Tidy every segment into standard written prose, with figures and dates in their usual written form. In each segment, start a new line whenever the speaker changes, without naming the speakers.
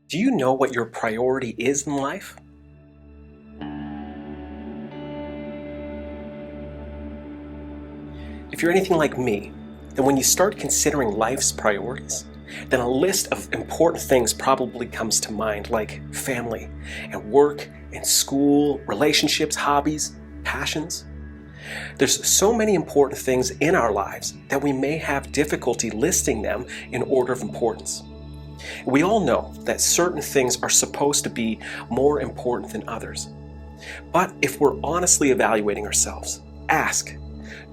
Do you know what your priority is in life? If you're anything like me, then when you start considering life's priorities, then a list of important things probably comes to mind, like family and work and school, relationships, hobbies, passions. There's so many important things in our lives that we may have difficulty listing them in order of importance. We all know that certain things are supposed to be more important than others. But if we're honestly evaluating ourselves, ask,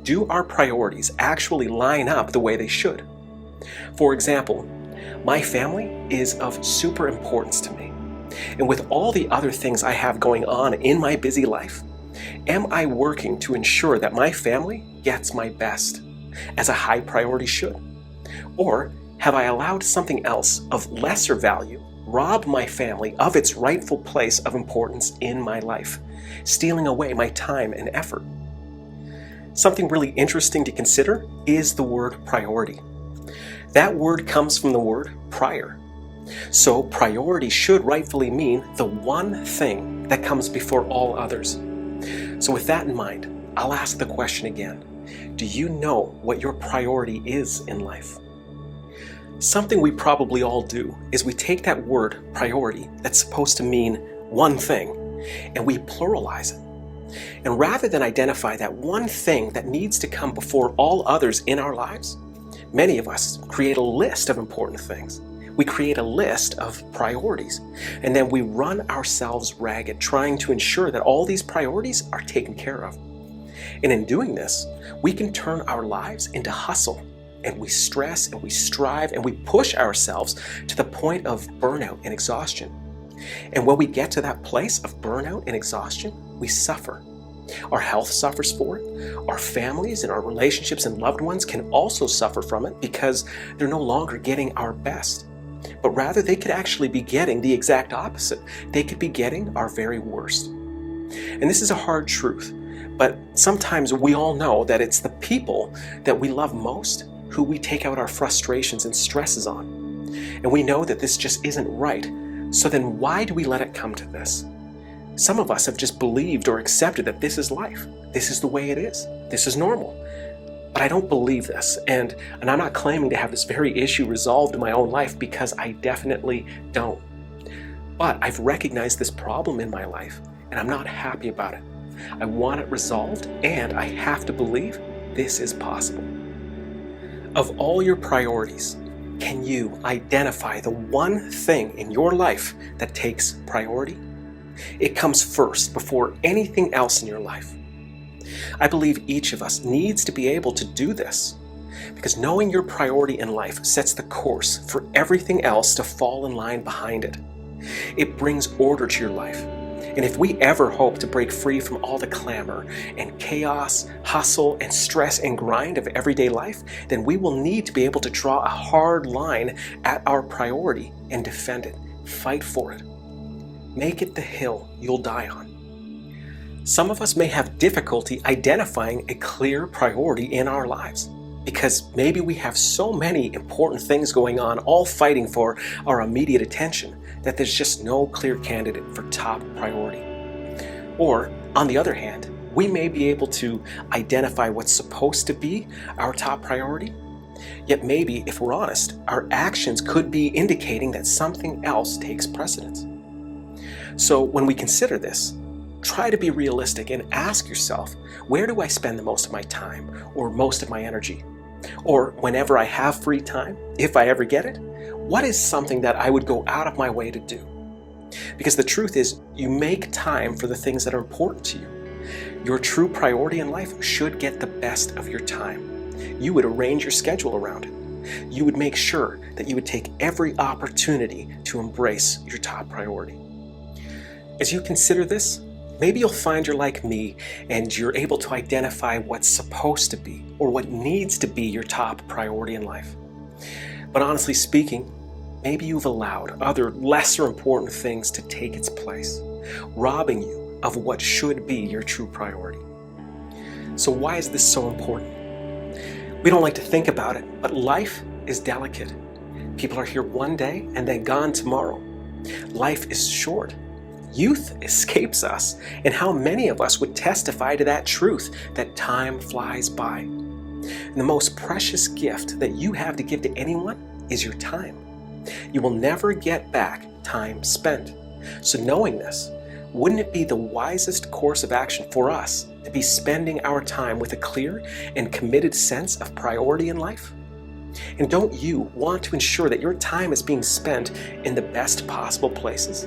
do our priorities actually line up the way they should? For example, my family is of super importance to me. And with all the other things I have going on in my busy life, am I working to ensure that my family gets my best, as a high priority should? Or have I allowed something else of lesser value rob my family of its rightful place of importance in my life, stealing away my time and effort? Something really interesting to consider is the word priority. That word comes from the word prior. So priority should rightfully mean the one thing that comes before all others. So with that in mind, I'll ask the question again. Do you know what your priority is in life? Something we probably all do is we take that word priority that's supposed to mean one thing and we pluralize it. And rather than identify that one thing that needs to come before all others in our lives, many of us create a list of important things. We create a list of priorities, and then we run ourselves ragged trying to ensure that all these priorities are taken care of. And in doing this, we can turn our lives into hustle, and we stress and we strive and we push ourselves to the point of burnout and exhaustion. And when we get to that place of burnout and exhaustion, we suffer. Our health suffers for it. Our families and our relationships and loved ones can also suffer from it because they're no longer getting our best. But rather, they could actually be getting the exact opposite. They could be getting our very worst. And this is a hard truth, but sometimes we all know that it's the people that we love most who we take out our frustrations and stresses on. And we know that this just isn't right. So then why do we let it come to this? Some of us have just believed or accepted that this is life. This is the way it is. This is normal. But I don't believe this, and I'm not claiming to have this very issue resolved in my own life because I definitely don't. But I've recognized this problem in my life, and I'm not happy about it. I want it resolved, and I have to believe this is possible. Of all your priorities, can you identify the one thing in your life that takes priority? It comes first before anything else in your life. I believe each of us needs to be able to do this because knowing your priority in life sets the course for everything else to fall in line behind it. It brings order to your life. And if we ever hope to break free from all the clamor and chaos, hustle, and stress and grind of everyday life, then we will need to be able to draw a hard line at our priority and defend it. Fight for it. Make it the hill you'll die on. Some of us may have difficulty identifying a clear priority in our lives because maybe we have so many important things going on, all fighting for our immediate attention, that there's just no clear candidate for top priority. Or, on the other hand, we may be able to identify what's supposed to be our top priority, yet maybe, if we're honest, our actions could be indicating that something else takes precedence. So when we consider this, try to be realistic and ask yourself, where do I spend the most of my time or most of my energy? Or whenever I have free time, if I ever get it, what is something that I would go out of my way to do? Because the truth is, you make time for the things that are important to you. Your true priority in life should get the best of your time. You would arrange your schedule around it. You would make sure that you would take every opportunity to embrace your top priority. As you consider this, maybe you'll find you're like me and you're able to identify what's supposed to be or what needs to be your top priority in life. But honestly speaking, maybe you've allowed other lesser important things to take its place, robbing you of what should be your true priority. So why is this so important? We don't like to think about it, but life is delicate. People are here one day and then gone tomorrow. Life is short. Youth escapes us, and how many of us would testify to that truth, that time flies by? And the most precious gift that you have to give to anyone is your time. You will never get back time spent. So knowing this, wouldn't it be the wisest course of action for us to be spending our time with a clear and committed sense of priority in life? And don't you want to ensure that your time is being spent in the best possible places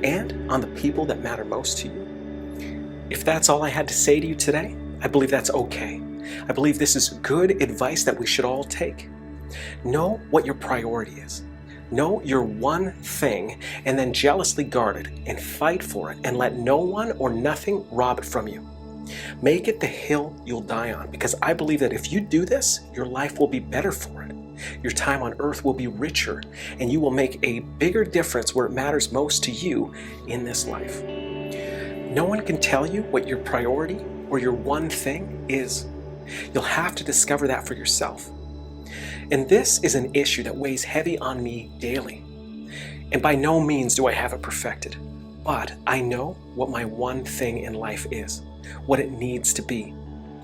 and on the people that matter most to you? If that's all I had to say to you today, I believe that's okay. I believe this is good advice that we should all take. Know what your priority is. Know your one thing, and then jealously guard it and fight for it, and let no one or nothing rob it from you. Make it the hill you'll die on, because I believe that if you do this, your life will be better for it. Your time on earth will be richer, and you will make a bigger difference where it matters most to you in this life. No one can tell you what your priority or your one thing is. You'll have to discover that for yourself. And this is an issue that weighs heavy on me daily. And by no means do I have it perfected, but I know what my one thing in life is, what it needs to be.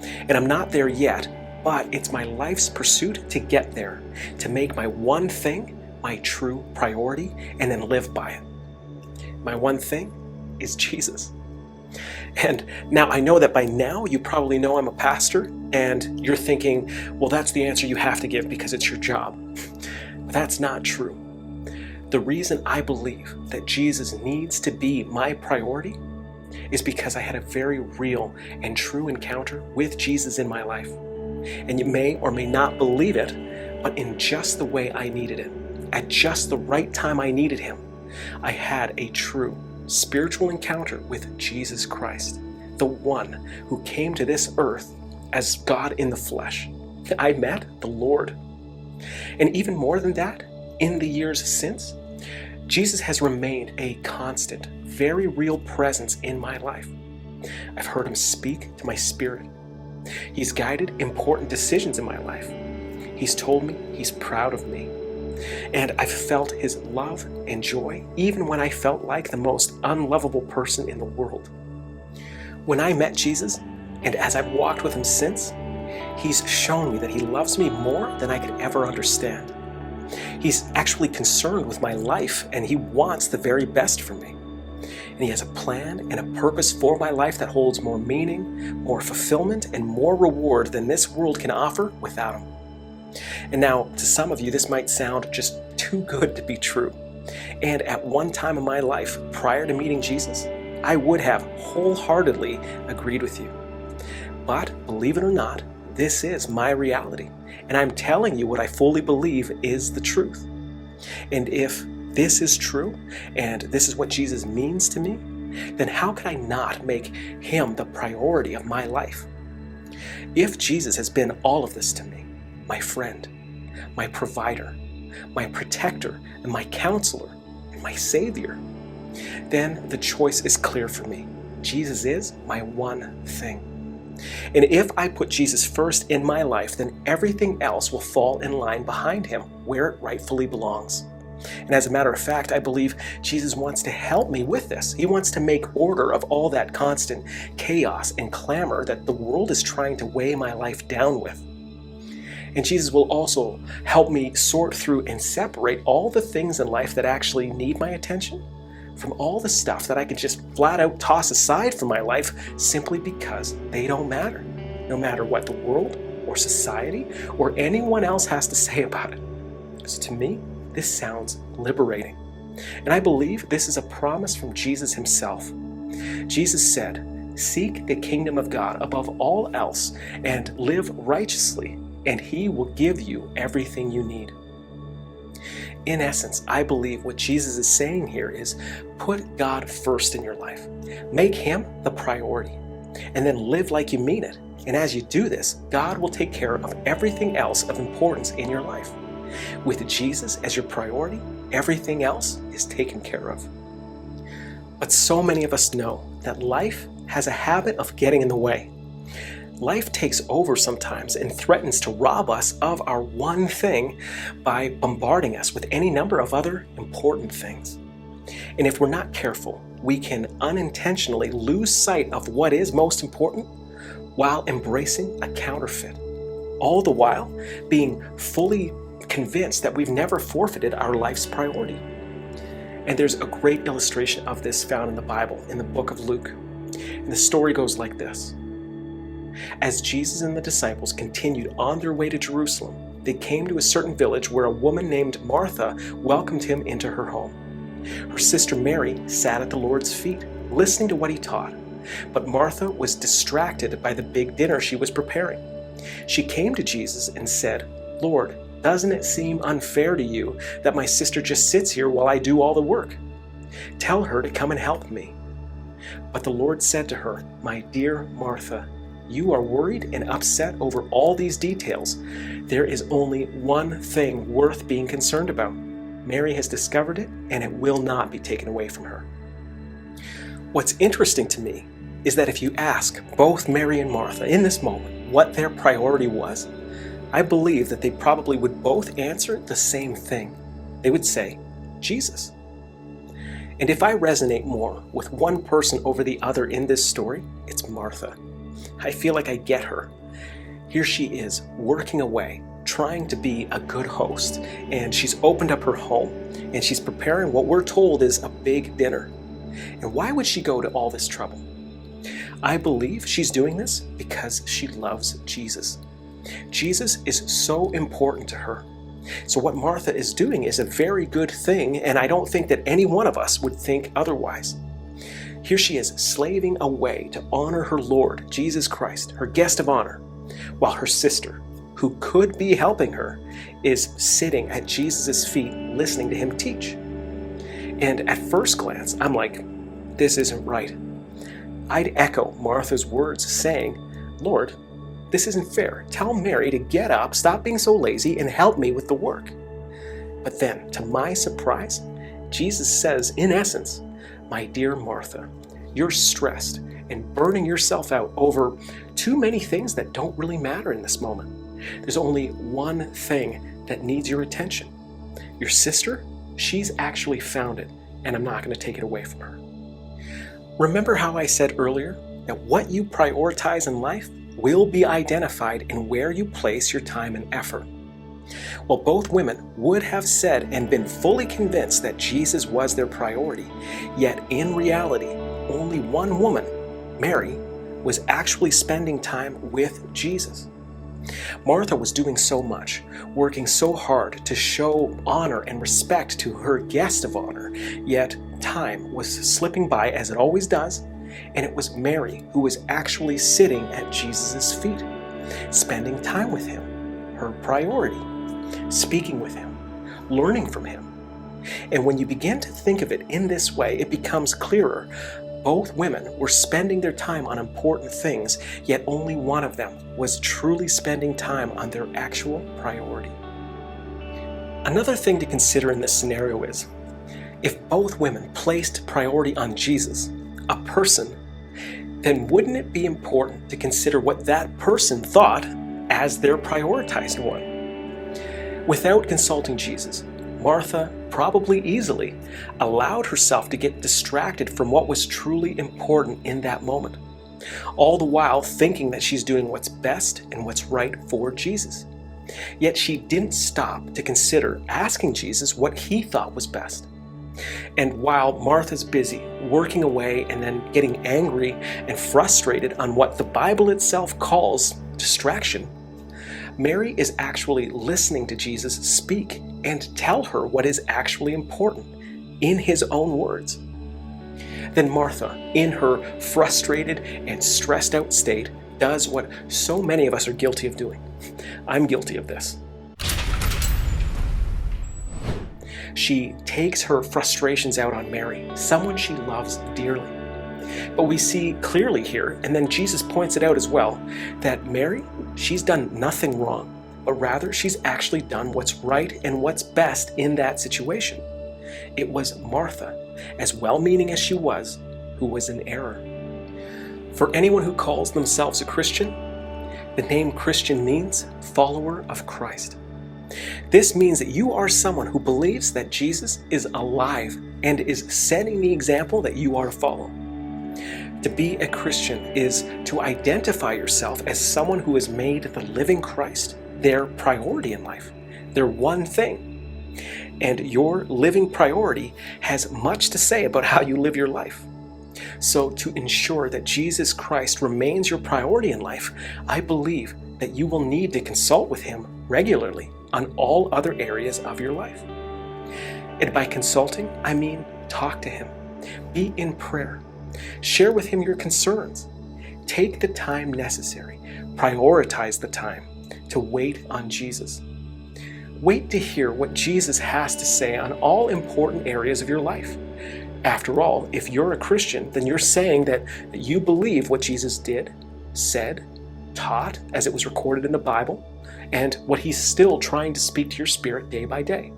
And I'm not there yet, but it's my life's pursuit to get there, to make my one thing my true priority and then live by it. My one thing is Jesus. And now I know that by now you probably know I'm a pastor, and you're thinking, well, that's the answer you have to give because it's your job. But that's not true. The reason I believe that Jesus needs to be my priority is because I had a very real and true encounter with Jesus in my life. And you may or may not believe it, but in just the way I needed it, at just the right time I needed him, I had a true spiritual encounter with Jesus Christ, the one who came to this earth as God in the flesh. I met the Lord. And even more than that, in the years since, Jesus has remained a constant, very real presence in my life. I've heard him speak to my spirit. He's guided important decisions in my life. He's told me he's proud of me. And I've felt his love and joy, even when I felt like the most unlovable person in the world. When I met Jesus, and as I've walked with him since, he's shown me that he loves me more than I could ever understand. He's actually concerned with my life, and he wants the very best for me. And he has a plan and a purpose for my life that holds more meaning, more fulfillment, and more reward than this world can offer without him. And now, to some of you, this might sound just too good to be true. And at one time in my life, prior to meeting Jesus, I would have wholeheartedly agreed with you. But believe it or not, this is my reality. And I'm telling you what I fully believe is the truth. And if this is true, and this is what Jesus means to me, then how could I not make him the priority of my life? If Jesus has been all of this to me, my friend, my provider, my protector, and my counselor, and my savior, then the choice is clear for me. Jesus is my one thing. And if I put Jesus first in my life, then everything else will fall in line behind him where it rightfully belongs. And as a matter of fact, I believe Jesus wants to help me with this. He wants to make order of all that constant chaos and clamor that the world is trying to weigh my life down with. And Jesus will also help me sort through and separate all the things in life that actually need my attention from all the stuff that I can just flat out toss aside from my life simply because they don't matter, no matter what the world or society or anyone else has to say about it. So to me, this sounds liberating. And I believe this is a promise from Jesus himself. Jesus said, "Seek the kingdom of God above all else and live righteously, and he will give you everything you need." In essence, I believe what Jesus is saying here is put God first in your life. Make him the priority, and then live like you mean it. And as you do this, God will take care of everything else of importance in your life. With Jesus as your priority, everything else is taken care of. But so many of us know that life has a habit of getting in the way. Life takes over sometimes and threatens to rob us of our one thing by bombarding us with any number of other important things. And if we're not careful, we can unintentionally lose sight of what is most important while embracing a counterfeit, all the while being fully convinced that we've never forfeited our life's priority. And there's a great illustration of this found in the Bible, in the book of Luke. And the story goes like this. As Jesus and the disciples continued on their way to Jerusalem, they came to a certain village where a woman named Martha welcomed him into her home. Her sister Mary sat at the Lord's feet, listening to what he taught. But Martha was distracted by the big dinner she was preparing. She came to Jesus and said, "Lord, doesn't it seem unfair to you that my sister just sits here while I do all the work? Tell her to come and help me." But the Lord said to her, "My dear Martha, you are worried and upset over all these details. There is only one thing worth being concerned about. Mary has discovered it, and it will not be taken away from her." What's interesting to me is that if you ask both Mary and Martha in this moment what their priority was, I believe that they probably would both answer the same thing. They would say, Jesus. And if I resonate more with one person over the other in this story, it's Martha. I feel like I get her. Here she is, working away, trying to be a good host, and she's opened up her home, and she's preparing what we're told is a big dinner. And why would she go to all this trouble? I believe she's doing this because she loves Jesus. Jesus is so important to her. So what Martha is doing is a very good thing, and I don't think that any one of us would think otherwise. Here she is, slaving away to honor her Lord, Jesus Christ, her guest of honor, while her sister, who could be helping her, is sitting at Jesus' feet listening to him teach. And at first glance, I'm like, this isn't right. I'd echo Martha's words saying, "Lord, this isn't fair. Tell Mary to get up, stop being so lazy, and help me with the work." But then, to my surprise, Jesus says, in essence, "My dear Martha, you're stressed and burning yourself out over too many things that don't really matter in this moment. There's only one thing that needs your attention. Your sister, she's actually found it, and I'm not going to take it away from her." Remember how I said earlier that what you prioritize in life will be identified in where you place your time and effort? Well, both women would have said and been fully convinced that Jesus was their priority, yet in reality, only one woman, Mary, was actually spending time with Jesus. Martha was doing so much, working so hard to show honor and respect to her guest of honor, yet time was slipping by as it always does, and it was Mary who was actually sitting at Jesus' feet, spending time with him, her priority, speaking with him, learning from him. And when you begin to think of it in this way, it becomes clearer. Both women were spending their time on important things, yet only one of them was truly spending time on their actual priority. Another thing to consider in this scenario is, if both women placed priority on Jesus, a person, then wouldn't it be important to consider what that person thought as their prioritized one? Without consulting Jesus, Martha probably easily allowed herself to get distracted from what was truly important in that moment, all the while thinking that she's doing what's best and what's right for Jesus. Yet she didn't stop to consider asking Jesus what he thought was best. And while Martha's busy working away and then getting angry and frustrated on what the Bible itself calls distraction, Mary is actually listening to Jesus speak and tell her what is actually important in his own words. Then Martha, in her frustrated and stressed out state, does what so many of us are guilty of doing. I'm guilty of this. She takes her frustrations out on Mary, someone she loves dearly. But we see clearly here, and then Jesus points it out as well, that Mary, she's done nothing wrong, but rather she's actually done what's right and what's best in that situation. It was Martha, as well-meaning as she was, who was in error. For anyone who calls themselves a Christian, the name Christian means follower of Christ. This means that you are someone who believes that Jesus is alive and is setting the example that you are to follow. To be a Christian is to identify yourself as someone who has made the living Christ their priority in life, their one thing. And your living priority has much to say about how you live your life. So to ensure that Jesus Christ remains your priority in life, I believe that you will need to consult with Him regularly on all other areas of your life. And by consulting, I mean talk to Him, be in prayer, share with Him your concerns, take the time necessary, prioritize the time to wait on Jesus. Wait to hear what Jesus has to say on all important areas of your life. After all, if you're a Christian, then you're saying that you believe what Jesus did, said, taught as it was recorded in the Bible, and what He's still trying to speak to your spirit day by day.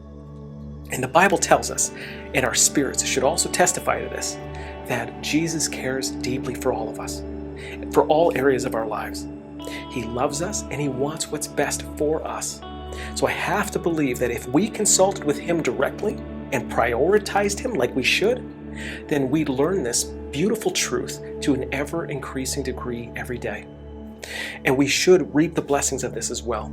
And the Bible tells us, and our spirits should also testify to this, that Jesus cares deeply for all of us, for all areas of our lives. He loves us and He wants what's best for us. So I have to believe that if we consulted with Him directly and prioritized Him like we should, then we'd learn this beautiful truth to an ever-increasing degree every day. And we should reap the blessings of this as well.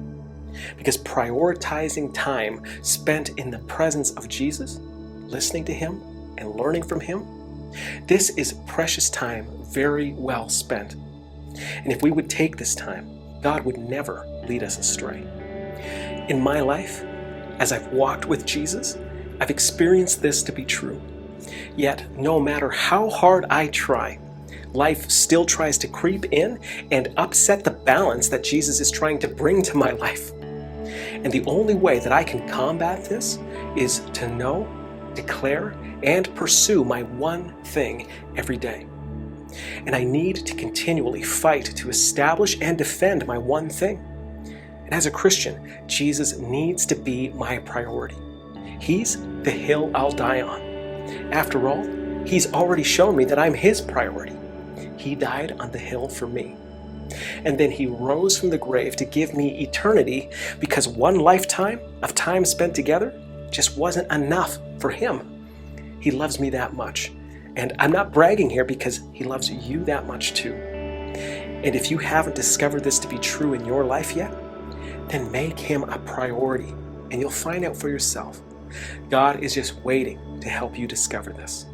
Because prioritizing time spent in the presence of Jesus, listening to Him and learning from Him, this is precious time very well spent. And if we would take this time, God would never lead us astray. In my life, as I've walked with Jesus, I've experienced this to be true. Yet, no matter how hard I try, life still tries to creep in and upset the balance that Jesus is trying to bring to my life. And the only way that I can combat this is to know, declare, and pursue my one thing every day. And I need to continually fight to establish and defend my one thing. And as a Christian, Jesus needs to be my priority. He's the hill I'll die on. After all, He's already shown me that I'm His priority. He died on the hill for me. And then He rose from the grave to give me eternity because one lifetime of time spent together just wasn't enough for Him. He loves me that much. And I'm not bragging here because He loves you that much too. And if you haven't discovered this to be true in your life yet, then make Him a priority and you'll find out for yourself. God is just waiting to help you discover this.